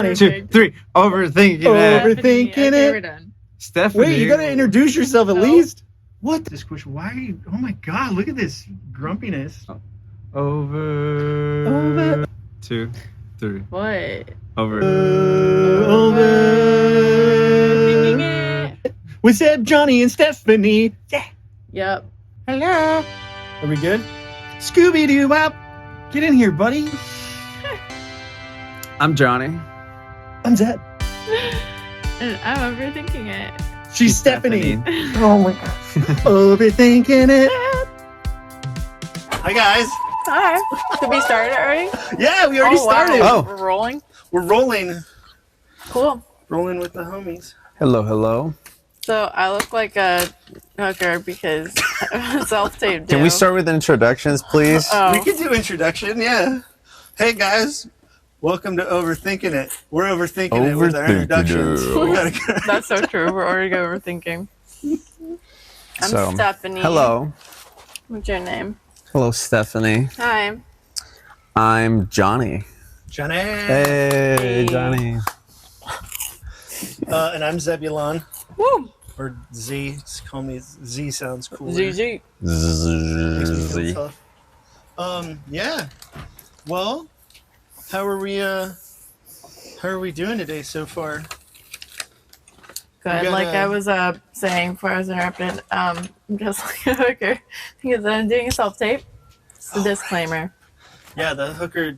1, 2, 3. Overthinking it. Overthinking Okay, we're it. done. Stephanie. Wait, you gotta introduce yourself at No. least. What? This question? Why are you? Oh my God! Look at this grumpiness. Over. 2, 3. What? Over. Overthinking it. With Zeb, Johnny, and Stephanie. Yeah. Yep. Hello. Are we good? Scooby-Doo-Wop. Get in here, buddy. I'm Johnny. I'm Zeb. And I'm overthinking it. She's Stephanie. Oh my God. Overthinking it. Hi guys. Hi. Did we start it already? Yeah, we already started. Oh. We're rolling. We're rolling. Cool. Rolling with the homies. Hello, hello. So I look like a hooker because self-tape. Can we start with introductions, please? Oh. We could do introduction. Yeah. Hey guys. Welcome to Overthinking It. We're overthinking it with our Overthinking introductions. it. We gotta go. That's so true. We're already overthinking. I'm So, Stephanie. Hello. What's your name? Hello, Stephanie. Hi. I'm Johnny. Johnny. Hey, Johnny. And I'm Zebulon. Woo. Or Z. Just call me Z. Sounds cool. ZZ. Z. Yeah. Well, how are we doing today so far? Good. We Like gotta- I was saying before I was interrupted, I'm just like a hooker because I'm doing a self-tape. It's a disclaimer. Yeah, the hooker.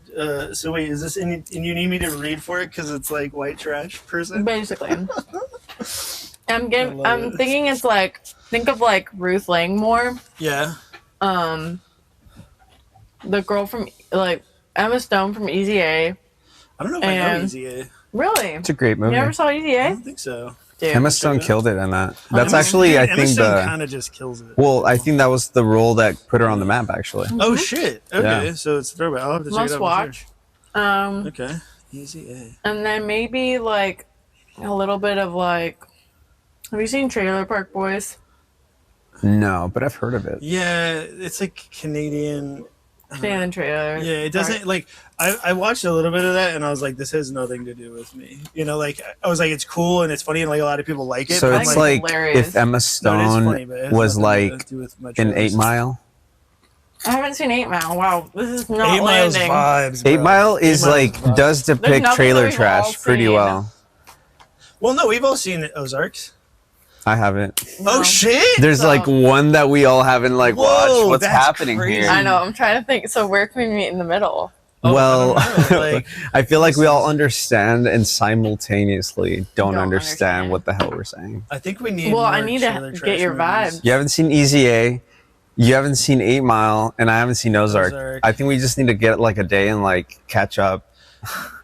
So wait, is this and you need me to read for it because it's like white trash person? Basically. I love I'm it. thinking it's like, think of like Ruth Langmore. Yeah. The girl from like Emma Stone from Easy A. I don't know if I know And- Easy A. Really? It's a great movie. You never saw Easy I A? don't think so. Dude. Emma Stone killed it in that. That's Emma- actually, I Emma think, Stone kind of just kills it. well, I think that was the role that put her on the map, actually. Oh shit! Okay, Yeah. so it's a throwback. I'll have to check Must it out. watch. Okay. Easy A. And then maybe like a little bit of like, have you seen Trailer Park Boys? No, but I've heard of it. Yeah, it's like Canadian. Fan trailer. Yeah, it doesn't like. I watched a little bit of that and I was like, this has nothing to do with me. You know, like I was like, it's cool and it's funny and like a lot of people like it. So but I'm it's like, like hilarious. if Emma no, it is Stone funny, but it has was nothing to like do with my in choice. 8 Mile. I haven't seen 8 Mile. Wow, this is not 8 Mile's landing. vibes. Bro. 8 Mile is 8 Mile's like, vibes. does depict nothing trailer that we've all trash pretty seen. well. Well, no, we've all seen Ozarks. I haven't. No. Oh shit! There's So- like one that we all haven't like Whoa, watched. What's that's happening crazy. here? I know. I'm trying to think. So where can we meet in the middle? Oh, Well, I don't know, like, I feel like we all understand and simultaneously don't Don't understand understand. what the hell we're saying. I think we need. Well, I more need to trailer get trash your movies. vibe. You haven't seen Easy A, you haven't seen 8 Mile, and I haven't seen Ozark. Ozark. I think we just need to get like a day and like catch up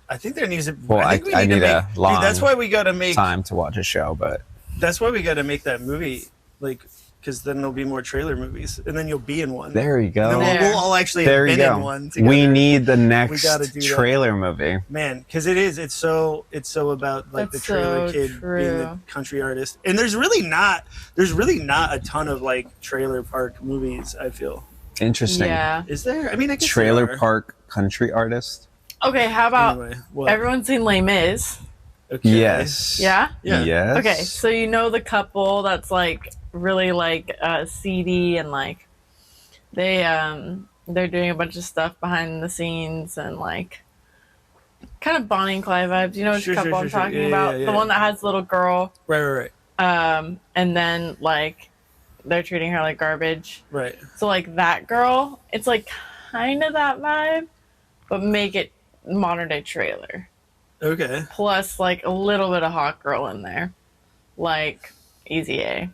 I think there needs to. Well, I think we I need to need a make. long Dude, that's why we gotta make. time to watch a show, but That's why we gotta make that movie, like, because then there'll be more trailer movies, and then you'll be in one. there you And then go. There. we'll all actually There have you been in go. one together. We need the next gotta do that. trailer movie. Man, because it's so about like That's the trailer so kid being true. the country artist, and there's really not a ton of like trailer park movies. I feel. Interesting. Yeah. Is there? I mean, I guess there Trailer are. park country artist. Okay. How about Anyway, what? everyone's seen Les Mis? Okay. Yes. Yeah. Yeah. Yes. Okay. So you know the couple that's like really like seedy and like they're doing a bunch of stuff behind the scenes and like kind of Bonnie and Clyde vibes. You know which Sure, couple sure, I'm sure, talking yeah, about? yeah, The yeah. one that has the little girl. Right. And then like they're treating her like garbage. Right. So like that girl, it's like kind of that vibe, but make it modern day trailer. Okay. Plus like a little bit of hot girl in there, like Easy A.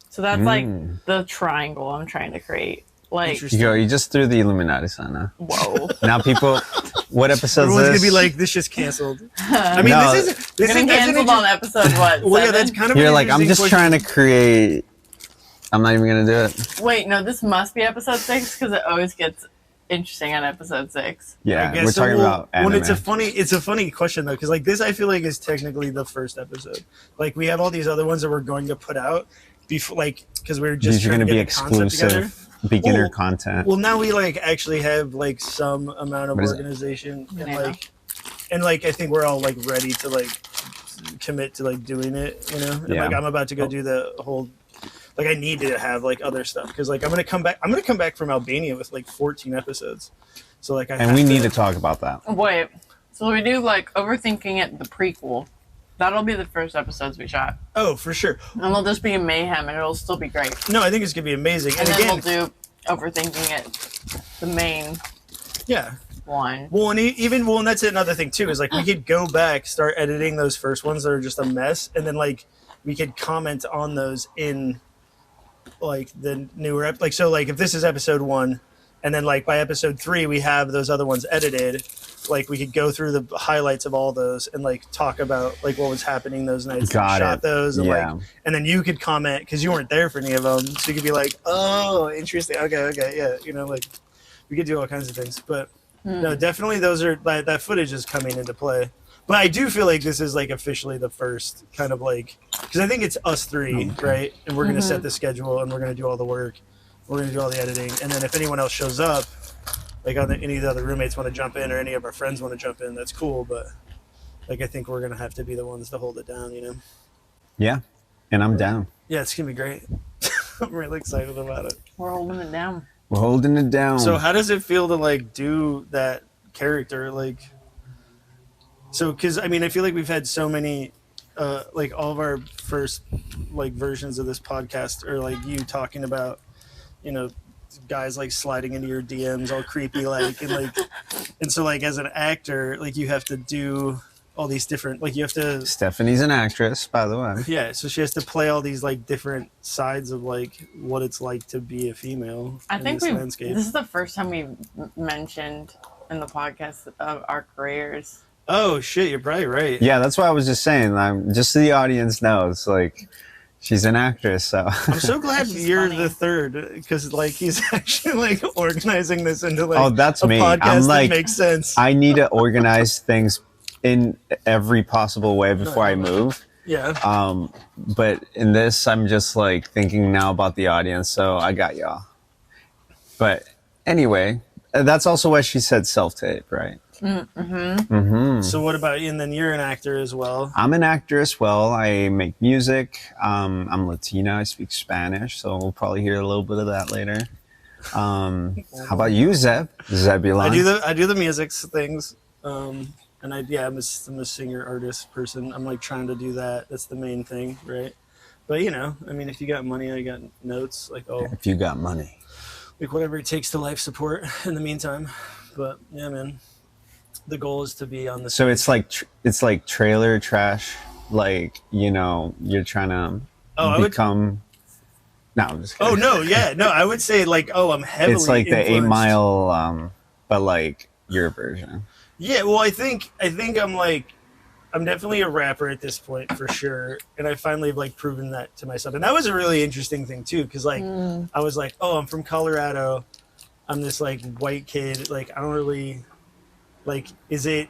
So that's like the triangle I'm trying to create. Like, Interesting. You just threw the Illuminati sign now. whoa. Now people, what episode is Everyone's this? gonna be like, this just canceled. I mean, No. this is Getting that's an canceled on episode what? Well, yeah, 7? that's kind of. You're an like, I'm interesting just question. trying to create. I'm not even gonna do it. Wait, no, this must be episode 6 because it always gets interesting on episode 6. Yeah, I guess we're so. talking about anime. Well, it's a funny question though, because like this, I feel like is technically the first episode. Like we have all these other ones that we're going to put out before, like because we're just These are trying going to to be get the concept together. exclusive beginner Well- content. Well, now we like actually have like some amount of What is it? organization and Yeah. like and like I think we're all like ready to like commit to like doing it, you know. And Yeah. like I'm about to go do the whole. Like I need to have like other stuff because like I'm gonna come back from Albania with like 14 episodes, so like And we need to talk about that. Wait, so we do like overthinking it, the prequel. That'll be the first episodes we shot, Oh, for sure. and they'll just be mayhem, and it'll still be great. No, I think it's gonna be amazing. And then again, we'll do overthinking it, the main yeah. one. Well, and that's another thing too is like we could go back, start editing those first ones that are just a mess, and then like we could comment on those in like the newer like so like if this is episode 1, and then like by episode 3 we have those other ones edited, like we could go through the highlights of all those and like talk about like what was happening those nights. Got shot it. those and Yeah. like and then you could comment because you weren't there for any of them, so you could be like, oh, interesting, okay, yeah, you know, like we could do all kinds of things. But no, definitely those are that footage is coming into play. But I do feel like this is like officially the first kind of like, because I think it's us three, right? And we're going to set the schedule and we're going to do all the work. We're going to do all the editing. And then if anyone else shows up, like any of the other roommates want to jump in or any of our friends want to jump in, that's cool. But like, I think we're going to have to be the ones to hold it down, you know? Yeah. And I'm down. Yeah, it's going to be great. I'm really excited about it. We're holding it down. We're holding it down. So how does it feel to like do that character? Like, so, cause I mean, I feel like we've had so many, like all of our first like versions of this podcast are like you talking about, you know, guys like sliding into your DMs all creepy, like, and like, and so like as an actor, like you have to do all these different, like you have to, Stephanie's an actress, by the way. yeah. So she has to play all these like different sides of like what it's like to be a female I in think this landscape. this is the first time we mentioned in the podcast of our careers. Oh shit, you're probably right. Yeah, that's what I was just saying. I'm just so the audience knows, like, she's an actress. So I'm so glad She's you're funny. the third because like he's actually like organizing this into like Oh, that's a me. podcast I'm like, that makes sense. I need to organize things in every possible way before I move. Yeah. But in this, I'm just like thinking now about the audience. So I got y'all. But anyway, that's also why she said self-tape, right? So what about you? And then you're an actor as well. I'm an actor as well. I make music. I'm Latina. I speak Spanish, so we'll probably hear a little bit of that later. How about you, Zebulon? I do the music things. And I'm a singer artist person. I'm like trying to do that. That's the main thing, right? But you know, I mean, if you got money, I got notes. Like If you got money. like whatever it takes to life support in the meantime. But yeah, man, the goal is to be on the. So it's like trailer trash. Like, you know, you're trying to I would. become. No, I'm just kidding. Oh no, yeah, no. I would say like, I'm heavily. It's like the 8 influenced. Mile, but like your version. Yeah, well, I think I'm definitely a rapper at this point for sure, and I finally have like proven that to myself, and that was a really interesting thing too, because like I was like, oh, I'm from Colorado, I'm this like white kid, like I don't really, like, is it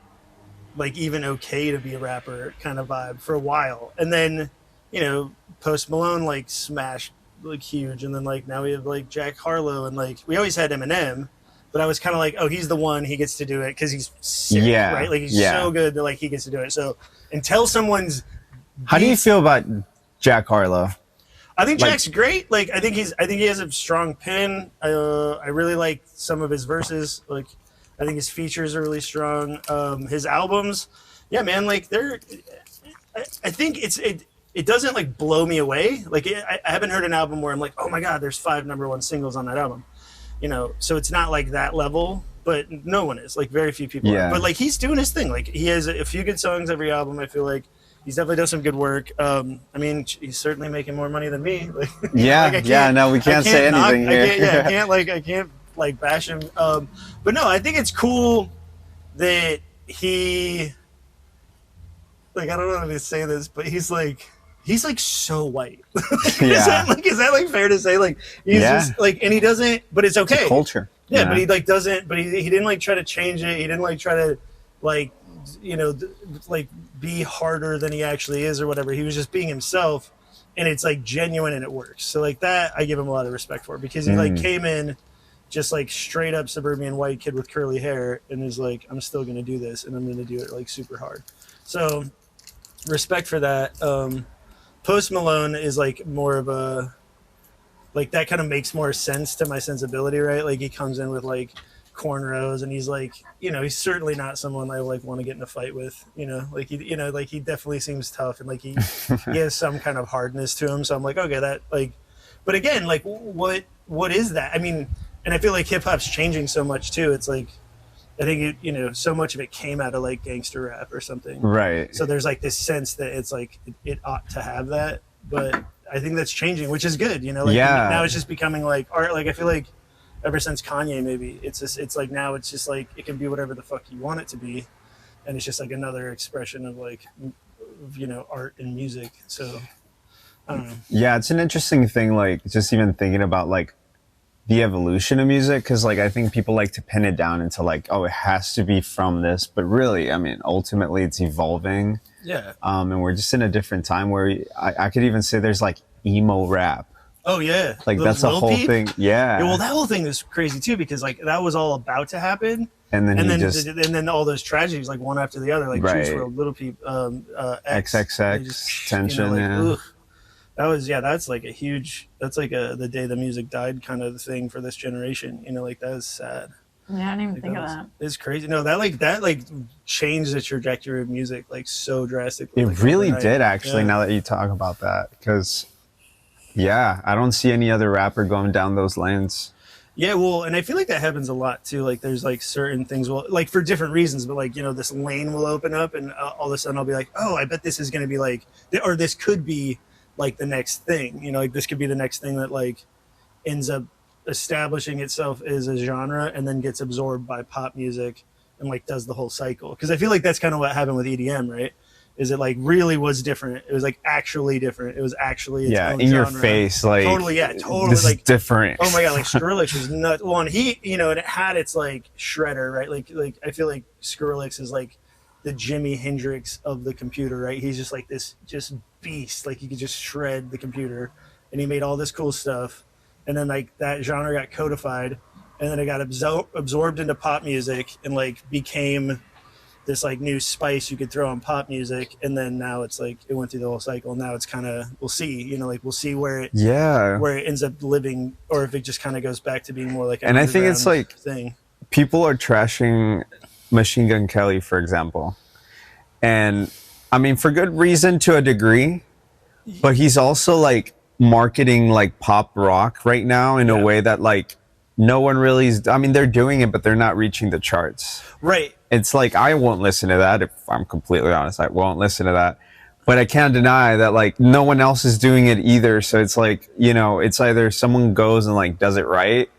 like even okay to be a rapper kind of vibe for a while, and then you know Post Malone like smashed like huge, and then like now we have like Jack Harlow, and like we always had Eminem. But I was kind of like, oh, he's the one. He gets to do it because he's sick, Yeah, right? Like he's yeah. so good that like he gets to do it. So until someone's, How do you feel about Jack Harlow? I think like- Jack's great. Like I think he has a strong pen. I really like some of his verses. Like I think his features are really strong. His albums, yeah, man. Like I think it doesn't like blow me away. Like I haven't heard an album where I'm like, oh my god, there's 5 #1 singles on that album. You know, so it's not like that level, but no one is. Like very few people Yeah. are. But like he's doing his thing. Like he has a few good songs every album. I feel like he's definitely done some good work. I mean, he's certainly making more money than me. Like, Yeah, like, no, we can't say anything here. I can't like bash him. But no, I think it's cool that he, like, I don't know how to say this, but he's like so white. Yeah. Is that like fair to say? Like he's just like, and he doesn't, but it's okay. It's a culture. Yeah, but he like doesn't, but he didn't like try to change it. He didn't like try to like, you know, like be harder than he actually is or whatever. He was just being himself, and it's like genuine and it works. So like that, I give him a lot of respect for because he like came in just like straight up suburban white kid with curly hair, and is like, I'm still gonna do this, and I'm gonna do it like super hard. So respect for that. Post Malone is like more of a, like, that kind of makes more sense to my sensibility, right? Like, he comes in with like cornrows, and he's like, you know, he's certainly not someone I like want to get in a fight with, you know, like he, you know, like he definitely seems tough, and like he has some kind of hardness to him. So I'm like, okay, that like, but again, like what is that? I mean, and I feel like hip hop's changing so much too. It's like, I think it, you know, so much of it came out of like gangster rap or something. Right. So there's like this sense that it's like it ought to have that, but I think that's changing, which is good. You know, like now it's just becoming like art. Like I feel like ever since Kanye, maybe it's like now it's just like it can be whatever the fuck you want it to be, and it's just like another expression of like, you know, art and music. So I don't know. Yeah, it's an interesting thing, like just even thinking about like the evolution of music, because like I think people like to pin it down into like, oh, it has to be from this, but really, I mean, ultimately it's evolving. Yeah. And we're just in a different time where I could even say there's like emo rap. Oh yeah, Like that's a whole thing. Yeah. Well, that whole thing is crazy too, because like that was all about to happen, and then and then all those tragedies, like one after the other, like Juice WRLD, Little Peep, XXX, Tension. You know, like, that was, yeah, that's like a huge, that's like the day the music died kind of thing for this generation. You know, like that is sad. Yeah, I didn't even Like, think of that. It's crazy. No, that changed the trajectory of music like so drastically. It like, really overnight. did, actually. Yeah. Now that you talk about that, because yeah, I don't see any other rapper going down those lanes. Yeah, well, and I feel like that happens a lot too. Like, there's like certain things, well, like for different reasons, but like, you know, this lane will open up, and all of a sudden I'll be like, oh, I bet this is going to be like, or this could be like the next thing. You know, like this could be the next thing that like ends up establishing itself as a genre, and then gets absorbed by pop music, and like does the whole cycle. Because I feel like that's kind of what happened with EDM, right? Is it like really was different? It was like actually different. It was actually its own in your genre. face, like totally, yeah, totally, this like is different. Oh my god, like Skrillex was nuts. Well, and he, you know, and it had its like shredder, right? Like I feel like Skrillex is like the Jimi Hendrix of the computer, right? He's just like this just beast, like he could just shred the computer, and he made all this cool stuff, and then like that genre got codified, and then it got absorbed into pop music, and like became this like new spice you could throw on pop music, and then now it's like it went through the whole cycle. Now it's kind of, we'll see, you know, like we'll see where it ends up living, or if it just kind of goes back to being more like an and I think it's like thing. People are trashing Machine Gun Kelly, for example, and I mean for good reason to a degree, but he's also like marketing like pop rock right now in a way that like no one really is. I mean, they're doing it, but they're not reaching the charts. Right. It's like, I won't listen to that. If I'm completely honest, I won't listen to that. But I can't deny that like no one else is doing it either. So it's like, you know, it's either someone goes and like does it right,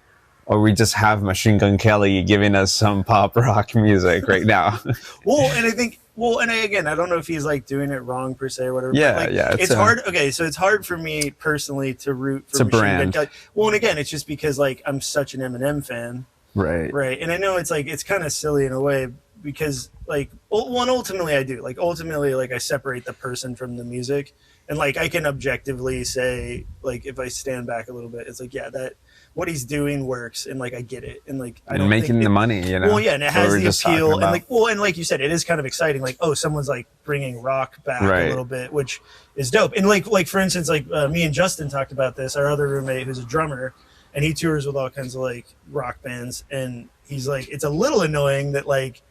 or we just have Machine Gun Kelly giving us some pop rock music right now. Well, and I think, again, I don't know if he's like doing it wrong per se or whatever. Yeah, but, like, yeah. It's hard. Okay, so it's hard for me personally to root for It's a brand. Gun Kelly. Well, and again, it's just because like I'm such an Eminem fan. Right. Right. And I know it's like, it's kind of silly in a way, because like, one, ultimately I do. Like, ultimately, like I separate the person from the music. And like, I can objectively say, like, if I stand back a little bit, it's like, yeah, that what he's doing works, and like I get it, and like I don't making think the money, you know. Well, yeah, and it has the appeal, and like, well, and like you said, it is kind of exciting. Like, oh, someone's like bringing rock back a little bit, which is dope. And like for instance, like me and Justin talked about this. Our other roommate, who's a drummer, and he tours with all kinds of like rock bands, and he's like, it's a little annoying that like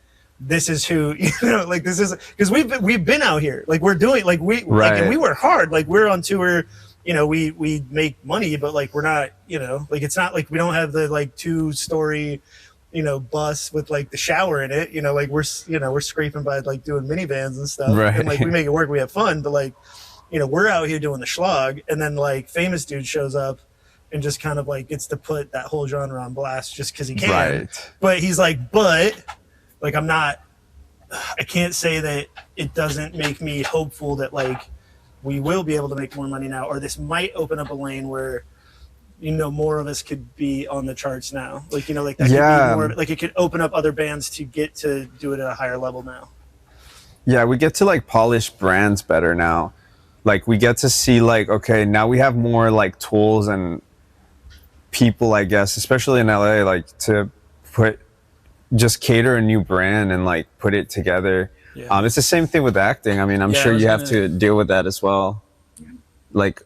this is who, you know, like this is, because we've been out here, like we're doing, like like, and we work hard, like we're on tour. You know, we make money, but like we're not, you know, like it's not like we don't have the like 2-story, you know, bus with like the shower in it. You know, like we're scraping by like doing minivans and stuff, and like we make it work. We have fun, but like, you know, we're out here doing the schlag, and then like famous dude shows up and just kind of like gets to put that whole genre on blast just because he can. Right. But he's like, but like I can't say that it doesn't make me hopeful that like we will be able to make more money now, or this might open up a lane where, you know, more of us could be on the charts now. Like, you know, like that could be more, like it could open up other bands to get to do it at a higher level now. Yeah, we get to like polish brands better now. Like we get to see like, okay, now we have more like tools and people, I guess, especially in LA, like to just cater a new brand and like put it together. Yeah. It's the same thing with acting. I mean, I'm Yeah, I sure was you have gonna- to deal with that as well. Like,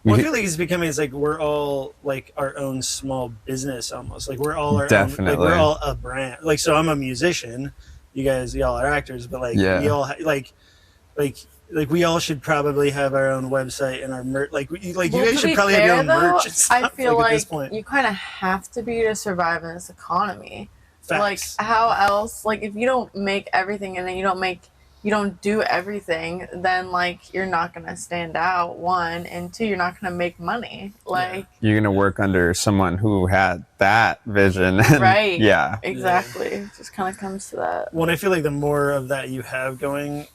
Well, I feel like it's like we're all like our own small business almost. Like we're all our own, like Definitely. we're all a brand. Like so, I'm a musician. You guys, y'all are actors, but like Yeah. we all like we all should probably have our own website and our merch. Like you Well, guys to should be probably have fair, your own though, merch. And stuff, I feel at this like point. you kind of have to be to survive in this economy. Facts. Like how else? Like if you don't make everything and then you don't do everything, then like you're not gonna stand out. One and two, you're not gonna make money. Like you're gonna work under someone who had that vision. And, right? Yeah. Exactly. It just kind of comes to that. Well, and I feel like the more of that you have going,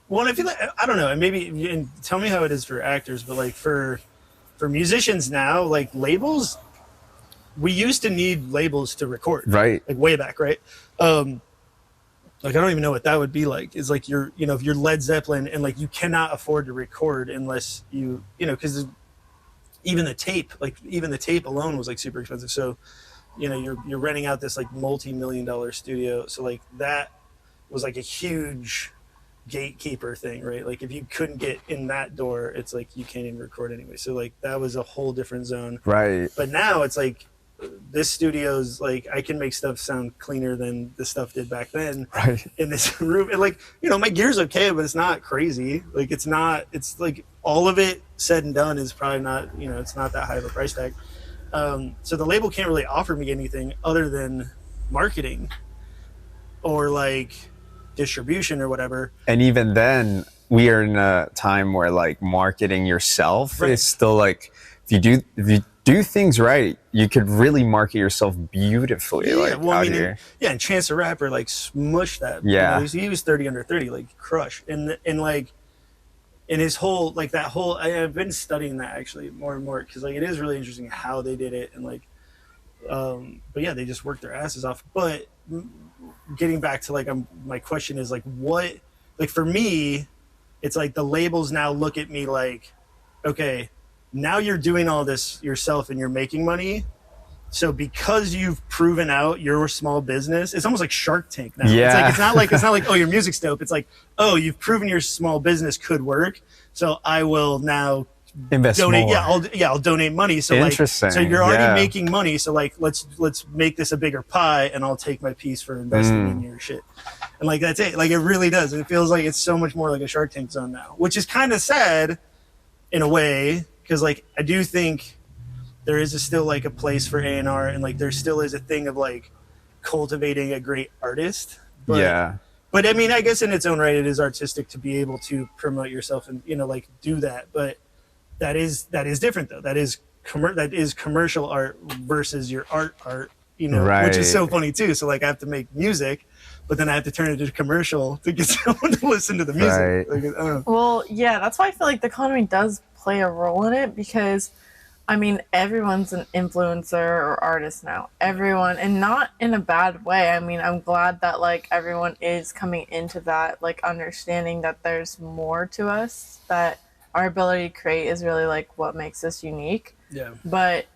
well, and I feel like I don't know, and maybe and tell me how it is for actors, but like for musicians now, like labels, we used to need labels to record, Right. like way back, right? Like I don't even know what that would be like. It's like if you're Led Zeppelin and like you cannot afford to record unless because even the tape alone was like super expensive. So you're renting out this like multi-million-dollar studio. So like that was like a huge gatekeeper thing, right? Like if you couldn't get in that door, it's like you can't even record anyway. So like that was a whole different zone. Right. But now it's like this studio's like I can make stuff sound cleaner than the stuff did back then. Right. In this room, and like my gear's okay, but it's not crazy. Like it's like all of it said and done is probably not it's not that high of a price tag. So the label can't really offer me anything other than marketing or like distribution or whatever. And even then, we are in a time where like marketing yourself Right. is still like if you do things right, you could really market yourself beautifully. Out here. And Chance the Rapper like smushed that. Yeah. He was 30 under 30, like crush. And like in his whole like that whole I've been studying that actually more and more because like it is really interesting how they did it and like but yeah, they just worked their asses off. But getting back to like my question is like what like for me, it's like the labels now look at me like, okay, now you're doing all this yourself and you're making money. So because you've proven out your small business, it's almost like Shark Tank now. Yeah. It's not like, oh, your music's dope. It's like, oh, you've proven your small business could work. So I will now Invest donate. more. I'll donate money. So Interesting. like, so you're already Yeah. making money. So like, let's make this a bigger pie and I'll take my piece for investing in your shit. And like, that's it. Like, it really does. It feels like it's so much more like a Shark Tank zone now, which is kind of sad in a way. Cause like, I do think there is still like a place for A&R and like, there still is a thing of like cultivating a great artist. But, Yeah. But I mean, I guess in its own right, it is artistic to be able to promote yourself and, like do that. But that is different though. That is commercial art versus your art, Right. which is so funny too. So like I have to make music, but then I have to turn it into commercial to get someone to listen to the music. Right. Like, I don't know. Well, yeah, that's why I feel like the economy does play a role in it because, I mean, everyone's an influencer or artist now. Everyone, and not in a bad way. I mean, I'm glad that like everyone is coming into that, like understanding that there's more to us, that our ability to create is really like what makes us unique. Yeah. But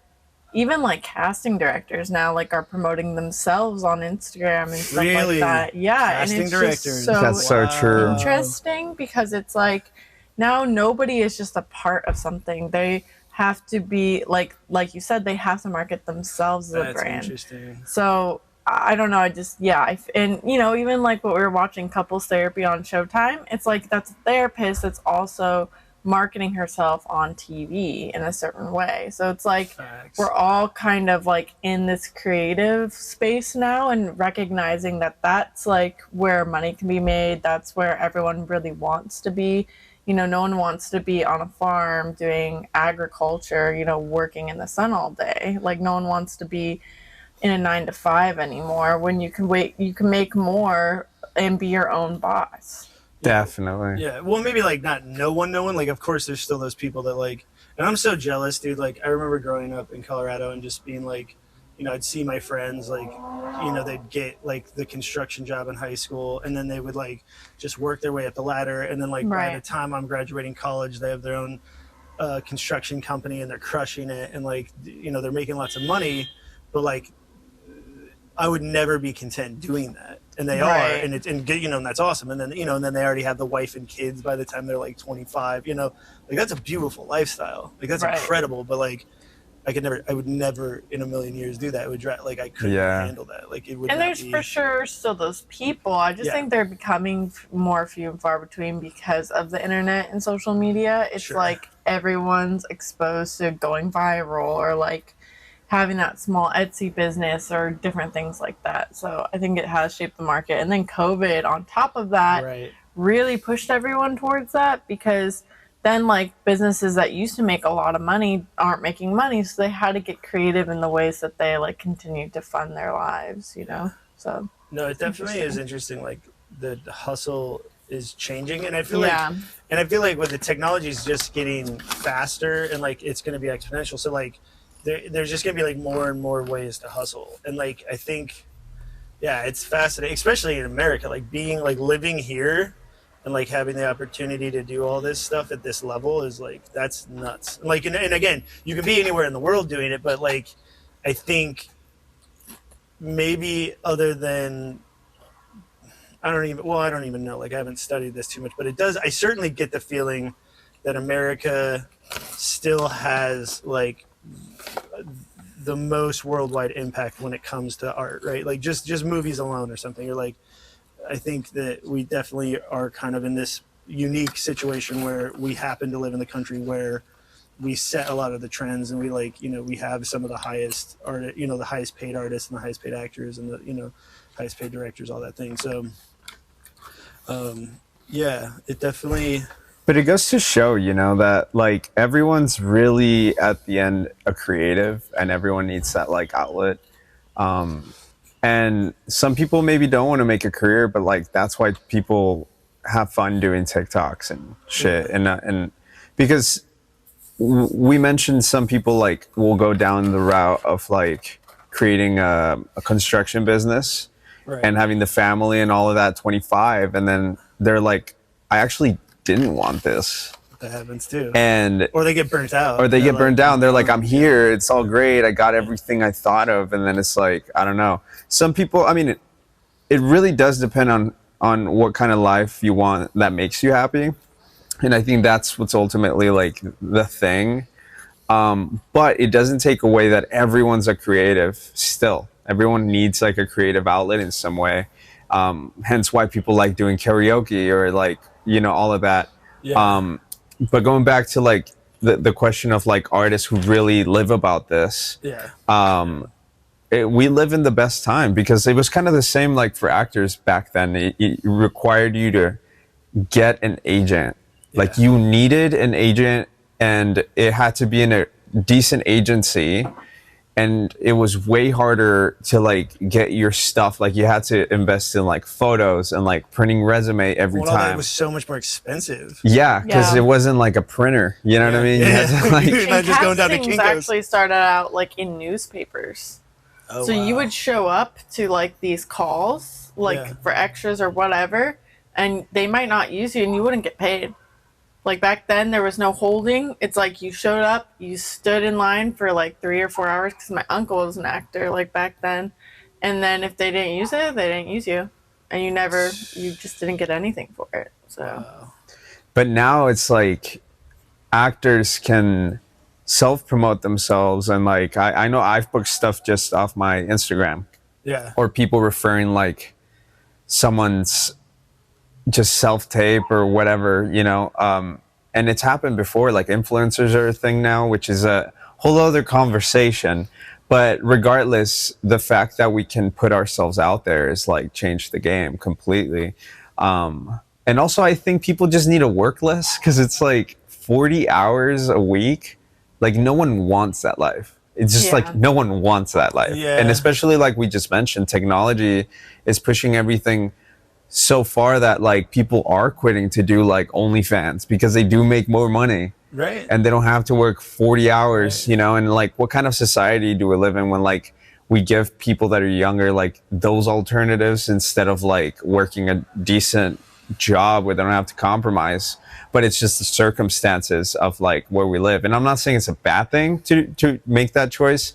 even like casting directors now like are promoting themselves on Instagram and stuff Really? like that. Yeah, Casting and it's directors. just so That's so true. interesting because it's like now nobody is just a part of something. They have to be like you said, they have to market themselves as a That's brand. interesting. So I don't know. I just and even like what we were watching, couples therapy on Showtime. It's like that's a therapist that's also marketing herself on TV in a certain way. So it's like Facts. we're all kind of like in this creative space now and recognizing that that's like where money can be made. That's where everyone really wants to be. No one wants to be on a farm doing agriculture, working in the sun all day. Like no one wants to be in a 9-to-5 anymore when you can make more and be your own boss. Definitely. Yeah, well, maybe like not no one. Like, of course, there's still those people that like, and I'm so jealous, dude. Like, I remember growing up in Colorado and just being like, I'd see my friends like, they'd get like the construction job in high school, and then they would like just work their way up the ladder, and then like by Right. the time I'm graduating college, they have their own a construction company and they're crushing it and like they're making lots of money, but like I would never be content doing that, and they are, and and that's awesome. And then and then they already have the wife and kids by the time they're like 25. Like that's a beautiful lifestyle. Like that's incredible. But like I would never in a million years do that. It would like I couldn't handle that. Like it would. And there's for sure still those people. I just think they're becoming more few and far between because of the internet and social media. It's like everyone's exposed to going viral or like having that small Etsy business or different things like that. So I think it has shaped the market. And then COVID on top of that really pushed everyone towards that, because then like businesses that used to make a lot of money aren't making money. So they had to get creative in the ways that they like continue to fund their lives, So no, it definitely is interesting. Like the hustle is changing, and I feel like with the technology is just getting faster and like it's going to be exponential. So like there's just gonna be like more and more ways to hustle, and like I think it's fascinating, especially in America, like being like living here and like having the opportunity to do all this stuff at this level is like that's nuts. And like and again, you can be anywhere in the world doing it, but like I think maybe other than I don't even know, like I haven't studied this too much, but I certainly get the feeling that America still has like the most worldwide impact when it comes to art, right? Like just movies alone or something. Or like, I think that we definitely are kind of in this unique situation where we happen to live in the country where we set a lot of the trends, and we like, we have some of the highest the highest paid artists and the highest paid actors and the, highest paid directors, all that thing. So, it definitely. But it goes to show, that like everyone's really at the end a creative, and everyone needs that like outlet. And some people maybe don't want to make a career, but like that's why people have fun doing TikToks and shit. And because we mentioned some people like will go down the route of like creating a construction business and having the family and all of that 25, and then they're like, I actually didn't want this. That happens too. Or they get burnt out. They're like, I'm here, it's all great, I got everything I thought of, and then it's like, I don't know. Some people, I mean, it really does depend on what kind of life you want that makes you happy. And I think that's what's ultimately like the thing. But it doesn't take away that everyone's a creative still. Everyone needs like a creative outlet in some way. Hence why people like doing karaoke or like, all of that. But going back to like the question of like artists who really live about this, we live in the best time, because it was kind of the same like for actors back then. It required you to get an agent. Like you needed an agent, and it had to be in a decent agency. And it was way harder to like get your stuff. Like you had to invest in like photos and like printing resume every time. It was so much more expensive. Yeah, because it wasn't like a printer. You know what I mean? You had to, like, you're not just going down to Kinko's. Actually started out like in newspapers. Oh, so you would show up to like these calls, like for extras or whatever, and they might not use you, and you wouldn't get paid. Like back then, there was no holding. It's like you showed up, you stood in line for like 3 or 4 hours, because my uncle was an actor like back then. And then if they didn't use it, they didn't use you. And you just didn't get anything for it. So. But now it's like actors can self-promote themselves. And like, I know I've booked stuff just off my Instagram. Yeah. Or people referring like someone's just self-tape or whatever, and it's happened before. Like influencers are a thing now, which is a whole other conversation. But regardless, the fact that we can put ourselves out there is like changed the game completely. And also I think people just need to work less, because it's like 40 hours a week. Like no one wants that life. It's just like no one wants that life. And especially like we just mentioned, technology is pushing everything so far that like people are quitting to do like OnlyFans, because they do make more money, right? And they don't have to work 40 hours, and like what kind of society do we live in when like we give people that are younger like those alternatives instead of like working a decent job where they don't have to compromise, but it's just the circumstances of like where we live. And I'm not saying it's a bad thing to make that choice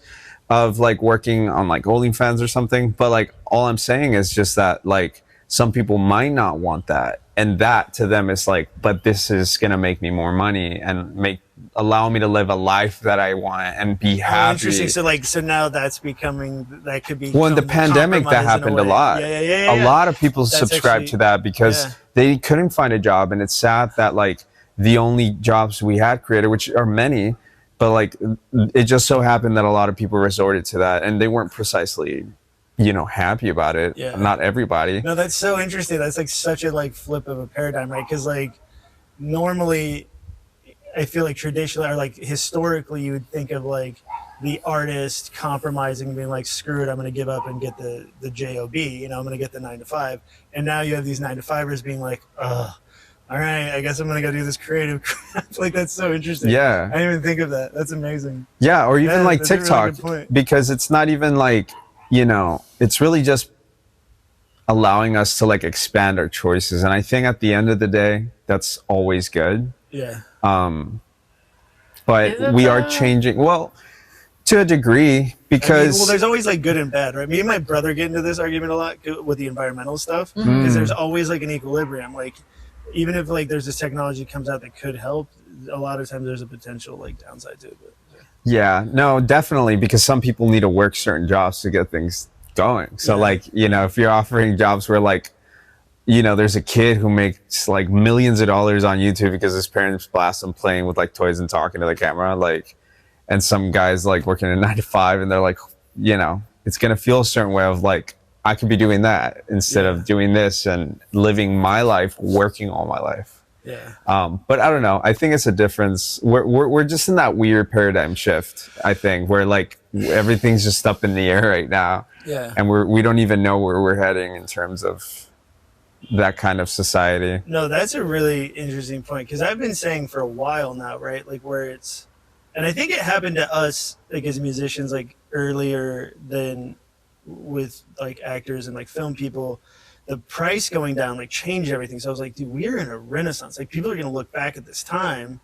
of like working on like OnlyFans or something, but like all I'm saying is just that like some people might not want that, and that to them is like, but this is gonna make me more money and allow me to live a life that I want and be happy. Interesting. So now that's becoming, that could be. Well, in the pandemic, that happened a lot. Yeah. A lot of people That's subscribe to that because they couldn't find a job, and it's sad that like the only jobs we had created, which are many, but like it just so happened that a lot of people resorted to that, and they weren't precisely, happy about it. Yeah. Not everybody. No, that's so interesting. That's like such a like flip of a paradigm, right? Because like normally, I feel like traditionally or like historically, you would think of like the artist compromising and being like, screw it, I'm going to give up and get the job. I'm going to get the 9 to 5. And now you have these 9 to 5ers being like, all right, I guess I'm going to go do this creative crap. Like, that's so interesting. Yeah. I didn't even think of that. That's amazing. Yeah, or even like that's a really TikTok, good point. because it's not even like, it's really just allowing us to like expand our choices. And I think at the end of the day, that's always good. Yeah. But we are changing, well, to a degree, because there's always like good and bad, right? Me and my brother get into this argument a lot with the environmental stuff, because there's always like an equilibrium. Like, even if like there's this technology comes out that could help, a lot of times there's a potential like downside to it. But, yeah, no, definitely, because some people need to work certain jobs to get things going. So like, if you're offering jobs where like, there's a kid who makes like millions of dollars on YouTube because his parents blast him playing with like toys and talking to the camera, like, and some guys like working a 9 to 5, and they're like, it's going to feel a certain way of like, I could be doing that instead of doing this and living my life, working all my life. yeah. But I don't know. I think it's a difference. We're just in that weird paradigm shift, I think, where like everything's just up in the air right now. Yeah. And we don't even know where we're heading in terms of that kind of society. No, that's a really interesting point, because I've been saying for a while now, right? Like where it's, and I think it happened to us like as musicians like earlier than with like actors and like film people. The price going down like changed everything. So I was like, dude, we're in a renaissance. Like people are gonna look back at this time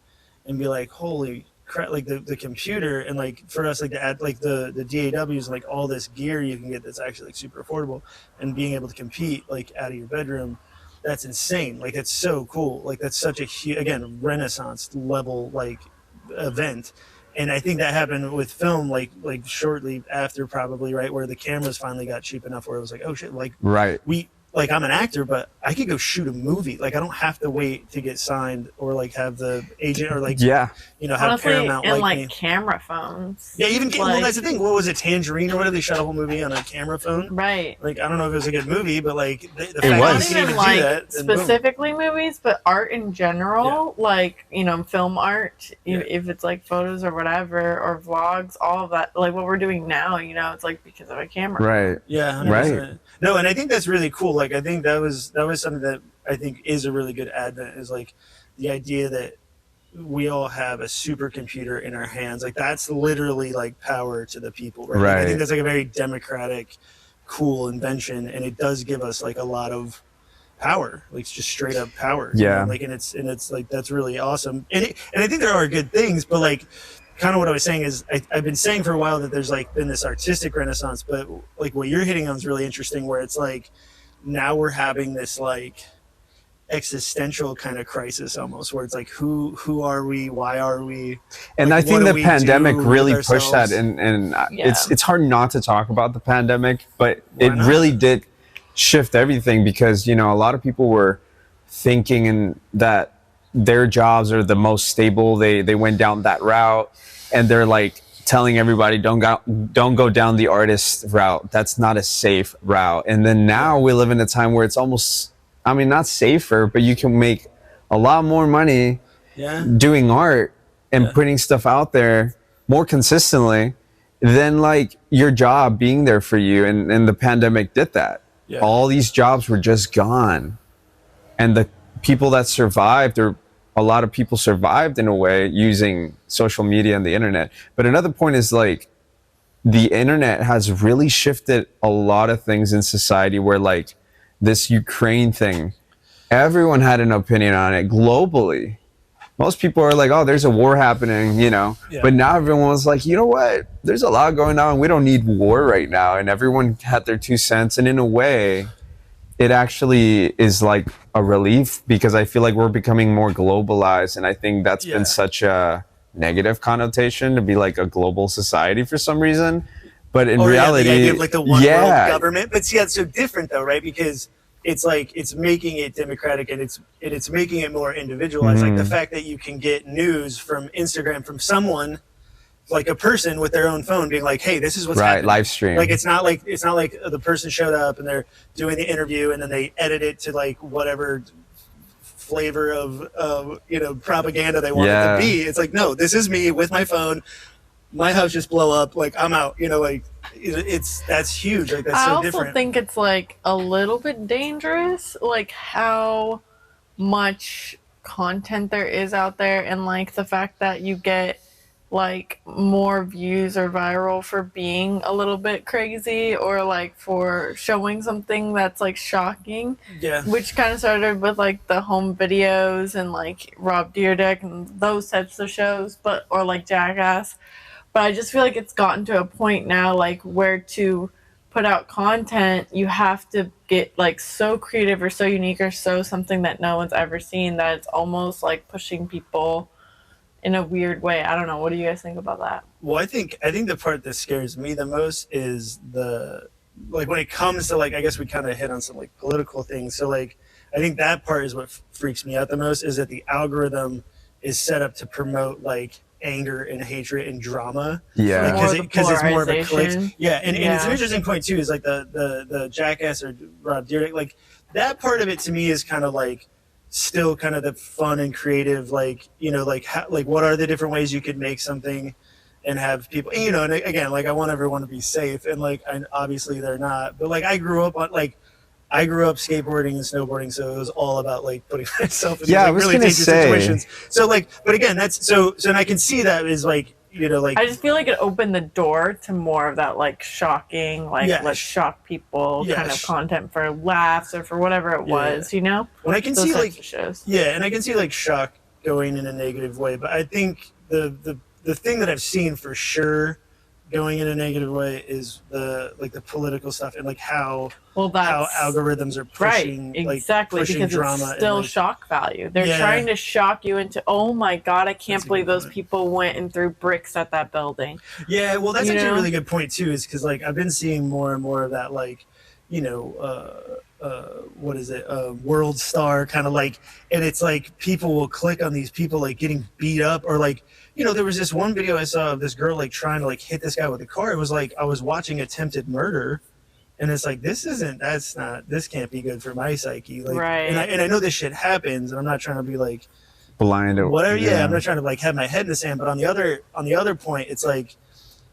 and be like, holy crap! Like the computer, and like for us like the ad, like the DAWs, like all this gear you can get that's actually like super affordable, and being able to compete like out of your bedroom, that's insane. Like that's so cool. Like that's such a huge, again, renaissance level like event. And I think that happened with film like shortly after, probably, right, where the cameras finally got cheap enough where it was like, oh shit, like Right. like I'm an actor, but I could go shoot a movie. Like I don't have to wait to get signed or like have the agent or like have Honestly, Paramount and like like me. camera phones. Yeah, even well, like, that's the thing. What was it, Tangerine or whatever? They shot a whole movie on a camera phone. right. Like I don't know if it was a good movie, but like the fact It that was. you Not can even even like do that, then boom. specifically movies, but art in general, like film art, if it's like photos or whatever, or vlogs, all of that, like what we're doing now, it's like because of a camera. Right. Yeah, 100%. Right. No, and I think that's really cool. Like I think that was something that I think is a really good advent, is like the idea that we all have a supercomputer in our hands. Like that's literally like power to the people, right? Like, I Right. think that's like a very democratic, cool invention, and it does give us like a lot of power, like it's just straight up power. Yeah. Like and it's like that's really awesome. And I think there are good things, but like kind of what I was saying is I've been saying for a while that there's like been this artistic renaissance, but like what you're hitting on is really interesting, where it's like now we're having this like existential kind of crisis almost, where it's like who are we, why are we, And like, I think what do the we pandemic do with really pushed ourselves? that, and Yeah. it's hard not to talk about the pandemic, but Why it not? really did shift everything, because a lot of people were thinking that their jobs are the most stable. They went down that route, and they're like telling everybody don't go down the artist route. That's not a safe route. And then now we live in a time where it's almost, not safer, but you can make a lot more money doing art and putting stuff out there more consistently than like your job being there for you. And the pandemic did that. Yeah. All these jobs were just gone. And the people that survived, or a lot of people survived in a way using social media and the internet. But another point is like the internet has really shifted a lot of things in society, where like this Ukraine thing everyone had an opinion on it globally. Most people are like, oh, there's a war happening, Yeah. but now everyone was like, you know what, there's a lot going on, we don't need war right now. And everyone had their 2 cents, and in a way it actually is like a relief, because I feel like we're becoming more globalized, and I think that's been such a negative connotation to be like a global society for some reason. But in reality, the idea of like the one world government. But see, that's so different though, right? Because it's like it's making it democratic, and it's making it more individualized. Like the fact that you can get news from Instagram from someone, like a person with their own phone, being like, "Hey, this is what's happening." live stream. Like it's not like the person showed up and they're doing the interview and then they edit it to like whatever flavor of propaganda they want it to be. It's like, no, this is me with my phone. My house just blow up. Like I'm out. That's huge. Like that's so different. I also think it's like a little bit dangerous, like how much content there is out there, and like the fact that you get like more views or viral for being a little bit crazy, or like for showing something that's like shocking. Yeah. Which kind of started with like the home videos and like Rob Dyrdek and those types of shows, or like Jackass. But I just feel like it's gotten to a point now, like where to put out content, you have to get like so creative or so unique or so something that no one's ever seen, that it's almost like pushing people in a weird way. I don't know. What do you guys think about that? Well, I think the part that scares me the most is like when it comes to like, I guess we kind of hit on some like political things. So like, I think that part is what freaks me out the most, is that the algorithm is set up to promote like anger and hatred and drama. Yeah. Because it's more of a click. Yeah. And it's an interesting point too, is like the Jackass or Rob Dyrdek, like that part of it to me is kind of like still kind of the fun and creative, like, like how, like what are the different ways you could make something and have people, and again, like I want everyone to be safe, and like obviously they're not, but like I grew up skateboarding and snowboarding, so it was all about like putting myself in like really dangerous situations. So like, but again, that's so and I can see that is like, like I just feel like it opened the door to more of that like shocking, like let's shock people kind of content for laughs or for whatever it was, When I can those see types like of shows. and I can see like shock going in a negative way, but I think the thing that I've seen for sure going in a negative way is the political stuff, and like how algorithms are pushing pushing because drama, it's still shock value. They're trying to shock you into, oh my god, I can't believe those people went and threw bricks at that building. Yeah, well that's actually a really good point too, is because like I've been seeing more and more of that, like what is it, World Star kind of like, and it's like people will click on these people like getting beat up, or like there was this one video I saw of this girl like trying to like hit this guy with a car. It was like I was watching attempted murder, and it's like this can't be good for my psyche. Like, right. And I know this shit happens, and I'm not trying to be like blind or whatever. Yeah, I'm not trying to like have my head in the sand. But on the other point, it's like,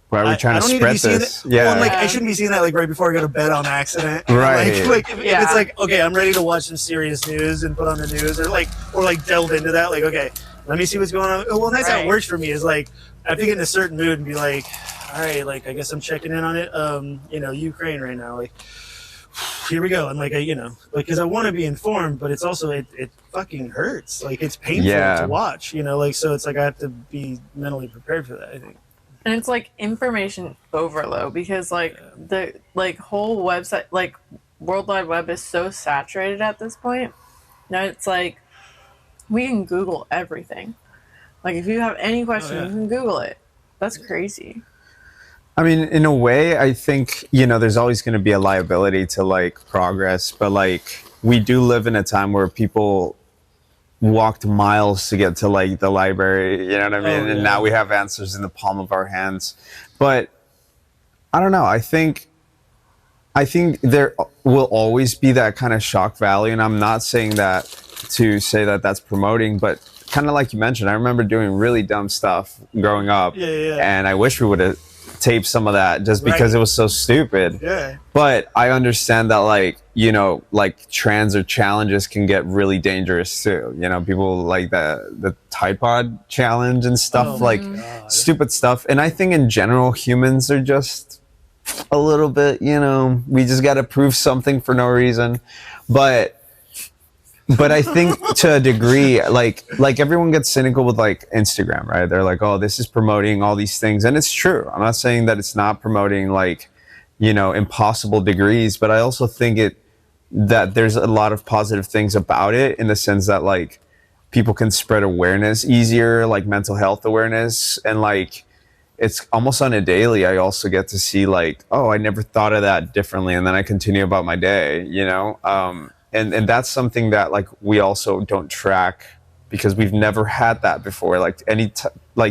why are we trying to spread this? Well, like I shouldn't be seeing that like right before I go to bed on accident. Right. Like if it's like, okay, I'm ready to watch some serious news and put on the news, or like delve into that. Like, okay, let me see what's going on. Well, that's how it works for me. Is like I have to get in a certain mood and be like, all right, like I guess I'm checking in on it. Ukraine right now, like here we go. And like because I want to be informed, but it's also it fucking hurts. Like it's painful to watch. Like so it's like I have to be mentally prepared for that, I think. And it's like information overload, because like the whole website, like World Wide Web, is so saturated at this point. Now it's like we can Google everything. Like if you have any question, you can Google it. That's crazy. I mean, in a way, I think, there's always going to be a liability to like progress, but like we do live in a time where people walked miles to get to like the library, you know what I mean? And now we have answers in the palm of our hands. But I don't know. I think there will always be that kind of shock value, and I'm not saying that to say that that's promoting, but kind of like you mentioned, I remember doing really dumb stuff growing up, and I wish we would have taped some of that just because it was so stupid. Yeah. But I understand that like trends or challenges can get really dangerous too. People like the Tide Pod challenge and stuff, stupid stuff. And I think in general humans are just a little bit, we just got to prove something for no reason. But but I think to a degree, like everyone gets cynical with like Instagram, right? They're like, oh, this is promoting all these things, and it's true. I'm not saying that it's not promoting like, impossible degrees, but I also think that there's a lot of positive things about it in the sense that like people can spread awareness easier, like mental health awareness, and like it's almost on a daily. I also get to see like, oh, I never thought of that differently, and then I continue about my day, and that's something that like we also don't track because we've never had that before. Like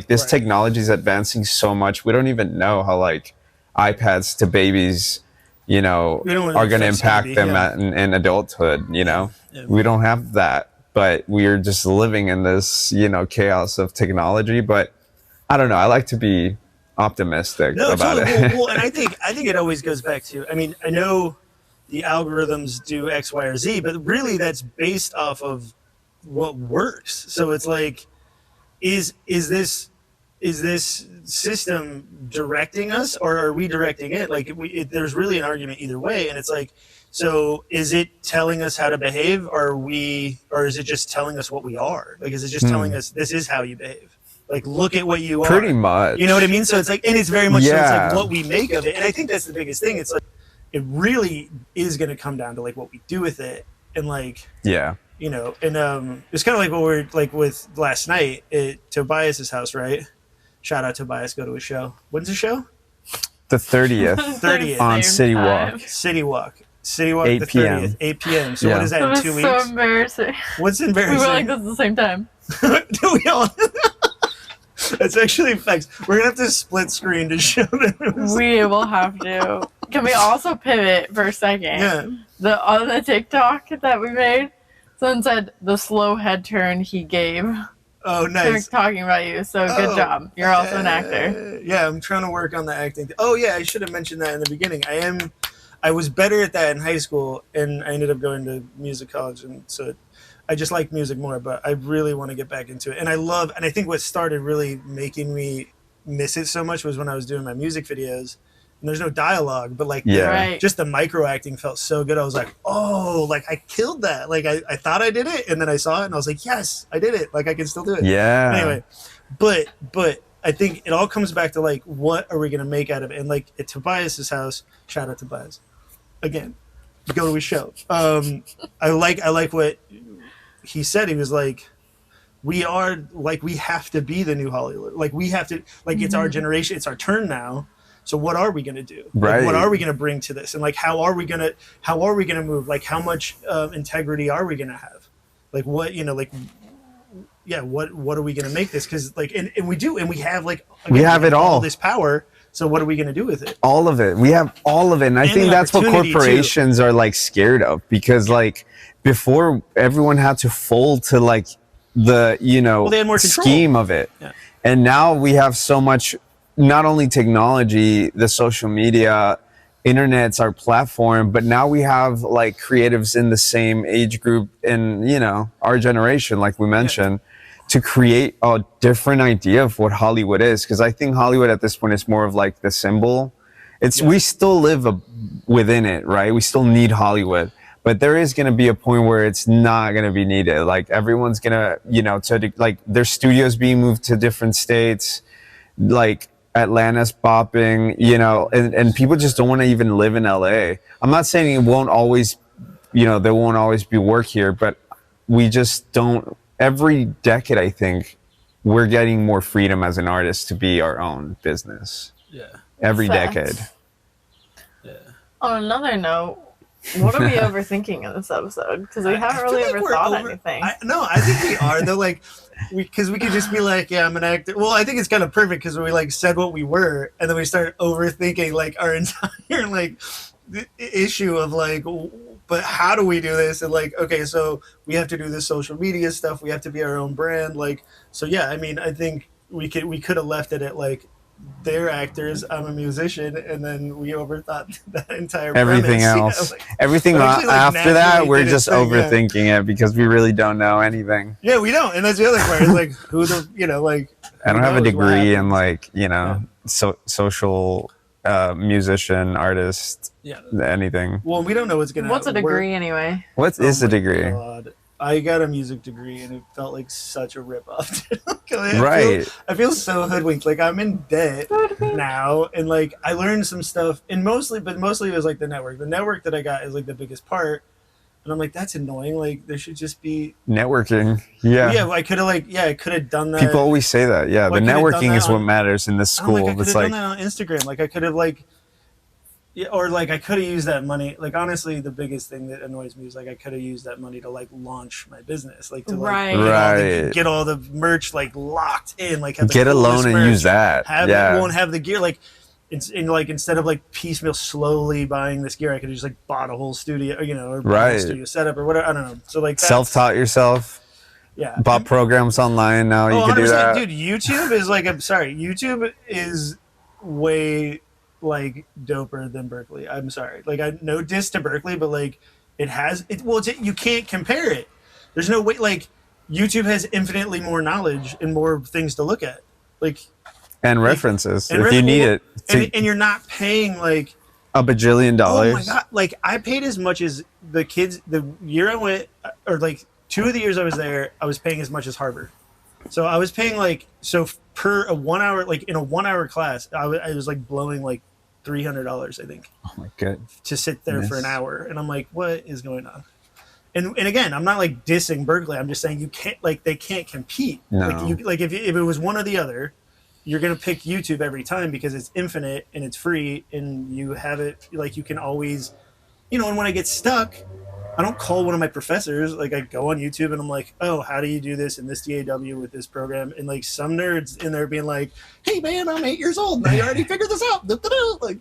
this technology is advancing so much, we don't even know how like iPads to babies, are going to impact them in adulthood. Yeah. We don't have that, but we're just living in this chaos of technology. But I don't know. I like to be optimistic about it. Well, and I think it always goes back to. I mean, I know the algorithms do X, Y, or Z, but really that's based off of what works. So it's like, is this system directing us, or are we directing it? Like, there's really an argument either way, and it's like, so is it telling us how to behave, or is it just telling us what we are? Like, is it just telling us this is how you behave? Like, look at what you are. Pretty much. You know what I mean? So it's like, and it's very much so it's like what we make of it. And I think that's the biggest thing. It's like, it really is going to come down to like what we do with it. And like, and it's kind of like what we're like with last night at Tobias's house, right? Shout out Tobias, go to his show. When's the show? The 30th. 30th. On City Walk. City Walk, 8 the p.m. 30th, 8 p.m. So what is that, in 2 weeks? So embarrassing. What's embarrassing? We were like this at the same time. Do we all? That's actually facts. We're gonna have to split screen to show them. We will have to. Can we also pivot for a second? Yeah. On the TikTok that we made, someone said the slow head turn he gave. Oh, nice. Talking about you, so good job. You're also an actor. Yeah, I'm trying to work on the acting. Oh yeah, I should have mentioned that in the beginning. I was better at that in high school, and I ended up going to music college, and so I just like music more, but I really want to get back into it. And I think what started really making me miss it so much was when I was doing my music videos, and there's no dialogue, but like just the micro acting felt so good. I was like, oh, like I killed that. Like I thought I did it, and then I saw it and I was like, yes, I did it. Like I can still do it. Yeah. Anyway, but I think it all comes back to like, what are we going to make out of it? And like at Tobias's house, shout out to Tobias. Again, go to his show. I like what he said. He was like, we have to be the new Hollywood. Like we have to, like, it's our generation, it's our turn now. So what are we going to do? Right. Like, what are we going to bring to this? And like, how are we going to move? Like, how much integrity are we going to have? Like what, what are we going to make this? Cause like, and we do, and we have like, again, we have it all, this power. So what are we going to do with it? All of it. We have all of it. And I think that's what corporations are like scared of, because like before everyone had to fold to like the, they had more scheme of it. Yeah. And now we have so much, not only technology, the social media, internet's our platform, but now we have like creatives in the same age group in, our generation, like we mentioned, to create a different idea of what Hollywood is. Because I think Hollywood at this point is more of like the symbol. We still live within it, right? We still need Hollywood. But there is going to be a point where it's not going to be needed. Like everyone's going to, like there's studios being moved to different states, like Atlanta's popping, and people just don't want to even live in LA. I'm not saying it won't always, there won't always be work here, but we just don't. Every decade, I think, we're getting more freedom as an artist to be our own business. Yeah. Every Facts. decade. Yeah. On another note, what are we overthinking in this episode? Because we haven't really ever thought anything. I think we are, though. Like, because we could just be like, yeah, I'm an actor. Well, I think it's kind of perfect because we like said what we were, and then we started overthinking like our entire like issue of like, but how do we do this? And like, okay, so we have to do this social media stuff. We have to be our own brand. Like, so yeah, I mean, I think we could have left it at like, they're actors, I'm a musician, and then we overthought that entire everything premise. else. Everything after that, we're just overthinking it because we really don't know anything. Yeah, we don't, and that's the other part. It's like, who the, like. I don't have a degree in like, social musician, artist, anything. Well, we don't know what's gonna. What's a degree anyway? What is a degree? God. I got a music degree and it felt like such a rip-off. Right. I feel so hoodwinked. Like I'm in debt now, and like I learned some stuff, and mostly it was like the network. The network that I got is like the biggest part, and I'm like, that's annoying. Like there should just be Networking. Yeah. Yeah, I could have done that. People always say that. Yeah, Well, the I could've done networking that is what on- matters in this I don't school. like I could It's have like done that on Instagram. Like I could have like, yeah, or like I could have used that money. Like honestly, the biggest thing that annoys me is like I could have used that money to like launch my business, like to like Right. Right. get all the merch like locked in, like have the get a coolest loan and merch, use that. Have Yeah. it, won't have the gear like. Like instead of like piecemeal slowly buying this gear, I could have just like bought a whole studio, or, or bought a Right. whole studio setup or whatever. I don't know. So like that's, Self-taught yourself. yeah. Bought programs online now. You Oh, can do 100%. that. Dude, YouTube is like, I'm sorry, YouTube is way like doper than Berkeley. I'm sorry. Like, I no diss to Berkeley, but like, you can't compare it. There's no way, like, YouTube has infinitely more knowledge and more things to look at. Like, And references and if you need it. and you're not paying like, A bajillion oh my dollars. God, like, I paid as much as the year I went, or like 2 of the years I was there, I was paying as much as Harvard. So I was paying like, per a 1 hour, like in a 1 hour class, I was like blowing like $300, I think, Oh my god. to sit there for an Yes. hour. And I'm like, what is going on? And again, I'm not like dissing Berkeley. I'm just saying you can't, like, they can't compete. No. Like if it was one or the other, you're going to pick YouTube every time because it's infinite and it's free and you have it, like, you can always, and when I get stuck, I don't call one of my professors. Like, I go on YouTube and I'm like, oh, how do you do this in this DAW with this program? And like some nerds in there being like, hey man, I'm 8 years old and I already figured this out. Like,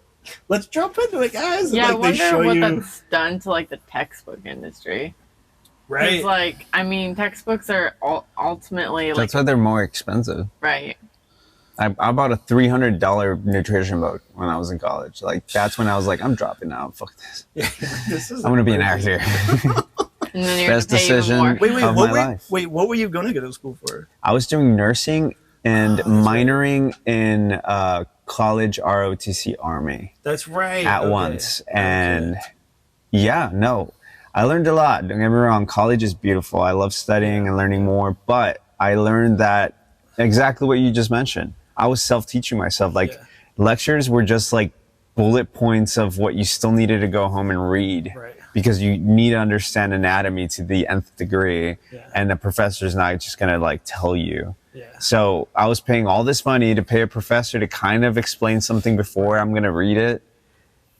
let's jump into it, guys. Yeah, I And, like, they wonder show what you, that's done to like the textbook industry. right? It's like, I mean, textbooks are ultimately like That's why they're more expensive. right. I bought a $300 nutrition book when I was in college. Like that's when I was like, I'm dropping out. Fuck this. This is I'm gonna be an actor. And then you're Best gonna pay even decision. more. Wait, of my life. what were you going to go to school for? I was doing nursing and Oh, that's right. minoring in college ROTC Army That's right. at okay. once. And yeah, no, I learned a lot. Don't get me wrong. College is beautiful. I love studying and learning more, but I learned that exactly what you just mentioned. I was self-teaching myself. Like Yeah. lectures were just like bullet points of what you still needed to go home and read. Right. Because you need to understand anatomy to the nth degree, Yeah. and the professor's not just gonna like tell you. Yeah. So I was paying all this money to pay a professor to kind of explain something before I'm gonna read it,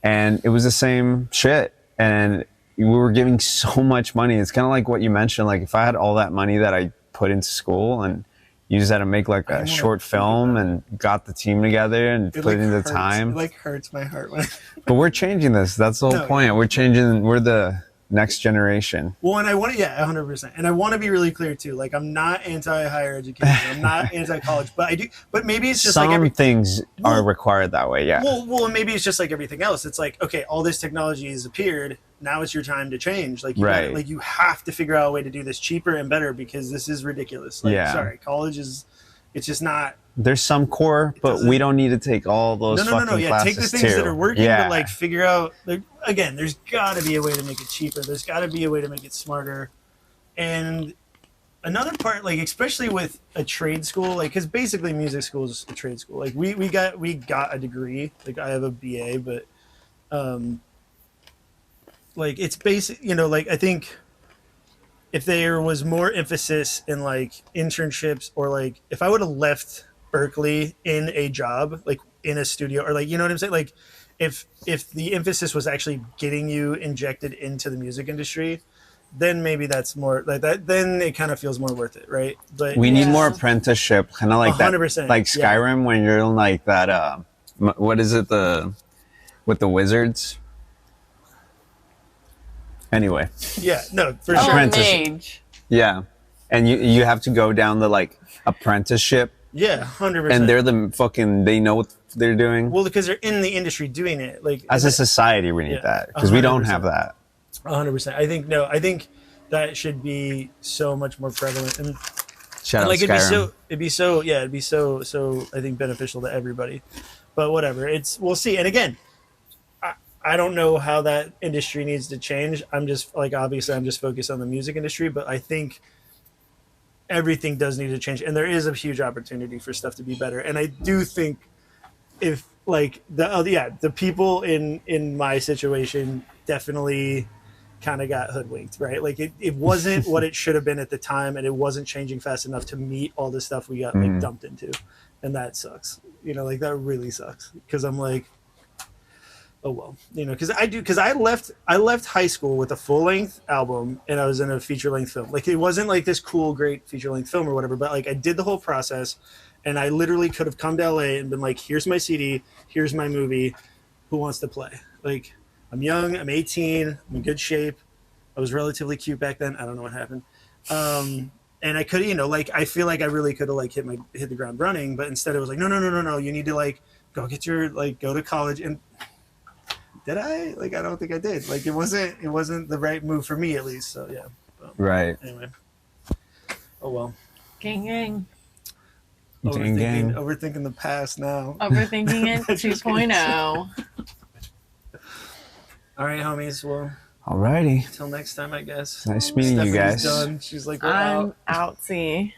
and it was the same shit. And we were giving so much money. It's kind of like what you mentioned. Like if I had all that money that I put into school and used that to make like a wanna short think film about and got the team together and put in the hurts. time. It like hurts my heart when. But we're changing this. That's the whole No, point. We're changing. We're the next generation. Well, and I want to, 100%. And I want to be really clear too. Like, I'm not anti-higher education. I'm not anti-college, but I do. But maybe it's just Some like every. things are Well- required that way. Yeah. Well, and maybe it's just like everything else. It's like, okay, all this technology has appeared. Now it's your time to change. Like, Right. like you have to figure out a way to do this cheaper and better because this is ridiculous. Like, Yeah. sorry, college is. It's just not. There's some core, but doesn't- we don't need to take all those No. fucking Yeah, classes take the things too. that are working, Yeah. but like figure out. Like, again, there's got to be a way to make it cheaper. There's got to be a way to make it smarter. And another part, like especially with a trade school, like because basically music school is a trade school. Like we got a degree. Like I have a BA, but like it's basic. Like I think if there was more emphasis in like internships or like if I would have left Berkeley in a job, like in a studio or like, you know what I'm saying? Like if the emphasis was actually getting you injected into the music industry, then maybe that's more like that. Then it kind of feels more worth it. Right. But We need Yeah. more apprenticeship, kind of like that, 100%, like yeah. Skyrim when you're in like that. What is it? With the wizards. Anyway, yeah, no, for Oh, sure. Apprenticeship. mage. yeah, and you have to go down the like apprenticeship, Yeah. 100%. and they're the fucking they know what they're doing. well, because they're in the industry doing it. Like As a society, we need Yeah, that because we don't 100%. have that. 100%. I think that should be so much more prevalent and Shout out like Skyrim. it'd be so I think beneficial to everybody. But whatever, we'll see. And again, I don't know how that industry needs to change. I'm just like, obviously I'm just focused on the music industry, but I think everything does need to change, and there is a huge opportunity for stuff to be better. And I do think if like the people in my situation definitely kind of got hoodwinked, right? Like it wasn't what it should have been at the time, and it wasn't changing fast enough to meet all the stuff we got like dumped into, and that sucks. You know, like that really sucks, because I'm like, oh well, you know, because I left high school with a full length album, and I was in a feature length film. Like it wasn't like this cool great feature length film or whatever, but like I did the whole process, and I literally could have come to LA and been like, here's my CD, here's my movie, who wants to play? Like I'm young, I'm 18, I'm in good shape, I was relatively cute back then. I don't know what happened. And I could, you know, like I feel like I really could have like hit the ground running, but instead it was like, no, you need to like go to college. And did I? Like, I don't think I did. Like, it wasn't the right move for me, at least. So yeah. Right. Anyway. Oh well. Gang gang. Overthinking the past now. Overthinking it 2.0. All right, homies. Well, Alrighty. until next time, I guess. Nice meeting you guys. Done. She's like, we're I'm out. outsy.